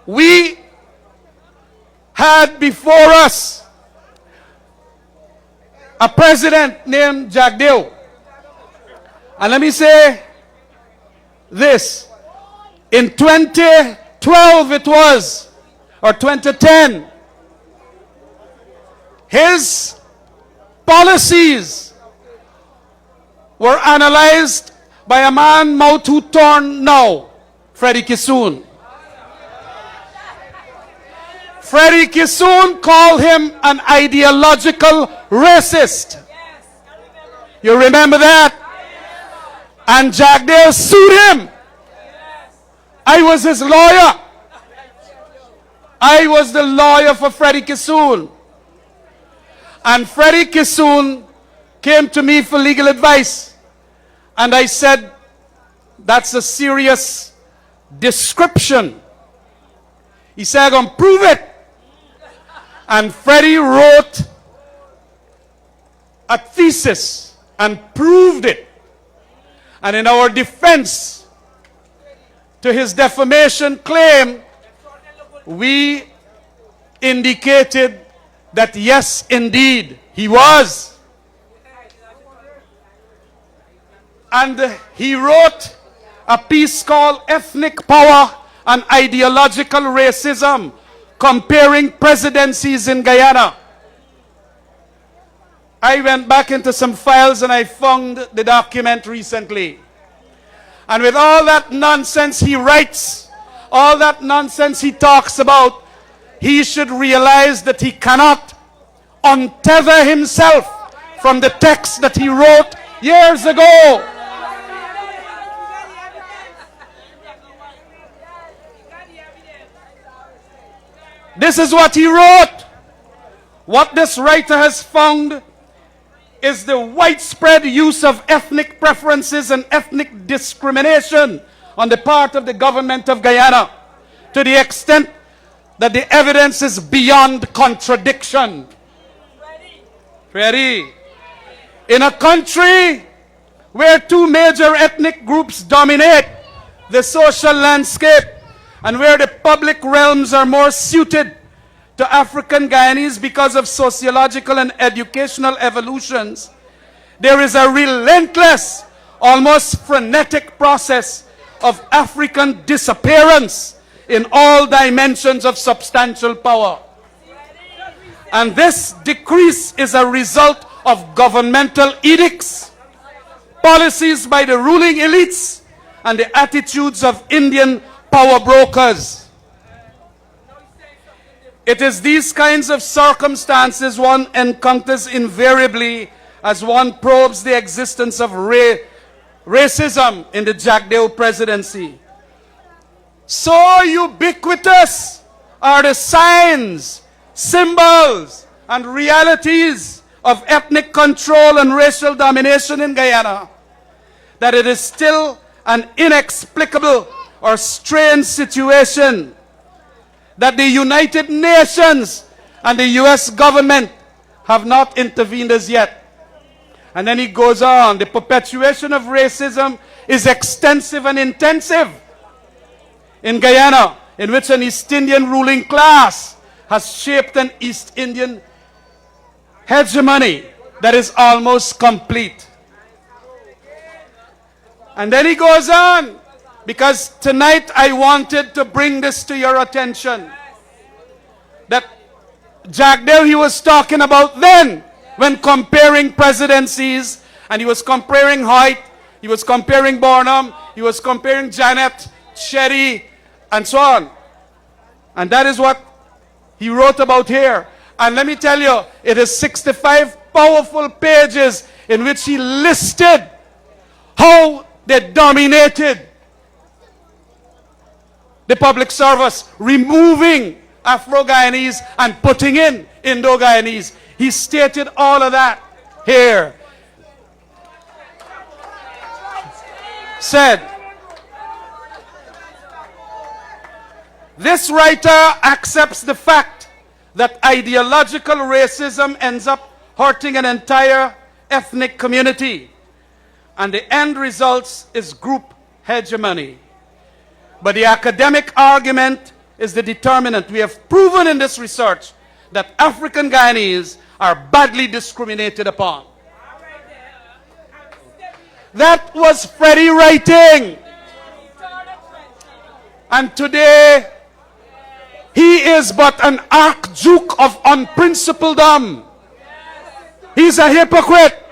We had before us a president named Jagdeo. And let me say this. In 2012 it was, or 2010, his policies were analyzed by a man mouth who torn now, Freddie Kissoon. Freddie Kissoon called him an ideological racist. You remember that? And Jagdeo sued him. I was his lawyer. I was the lawyer for Freddie Kissoon. And Freddie Kissoon came to me for legal advice. And I said, that's a serious description. He said, I'm going to prove it. And Freddie wrote a thesis and proved it. And in our defense to his defamation claim, we indicated that yes, indeed, he was. And he wrote a piece called Ethnic Power and Ideological Racism, comparing presidencies in Guyana. I went back into some files and I found the document recently. And with all that nonsense he writes, all that nonsense he talks about, he should realize that he cannot untether himself from the text that he wrote years ago. This is what he wrote. What this writer has found is the widespread use of ethnic preferences and ethnic discrimination on the part of the government of Guyana, to the extent that the evidence is beyond contradiction. Freddie, in a country where two major ethnic groups dominate the social landscape, and where the public realms are more suited to African Guyanese because of sociological and educational evolutions, there is a relentless, almost frenetic process of African disappearance in all dimensions of substantial power. And this decrease is a result of governmental edicts, policies by the ruling elites, and the attitudes of Indian power brokers. It is these kinds of circumstances one encounters invariably as one probes the existence of racism in the Jagdeo presidency. So ubiquitous are the signs, symbols, and realities of ethnic control and racial domination in Guyana that it is still an inexplicable or strange situation that the United Nations and the US government have not intervened as yet. And then he goes on, the perpetuation of racism is extensive and intensive in Guyana, in which an East Indian ruling class has shaped an East Indian hegemony that is almost complete. And then he goes on, because tonight I wanted to bring this to your attention, that Jagdeo, he was talking about then, when comparing presidencies, and he was comparing Hoyt, he was comparing Barnum, he was comparing Janet, Shetty, and so on. And that is what he wrote about here. And let me tell you, it is 65 powerful pages in which he listed how they dominated the public service, removing Afro-Guyanese and putting in Indo-Guyanese. He stated all of that here. Said, this writer accepts the fact that ideological racism ends up hurting an entire ethnic community, and the end result is group hegemony. But the academic argument is the determinant. We have proven in this research that African Guyanese are badly discriminated upon. That was Freddie writing. And today, he is but an archduke of unprincipledom. He's a hypocrite.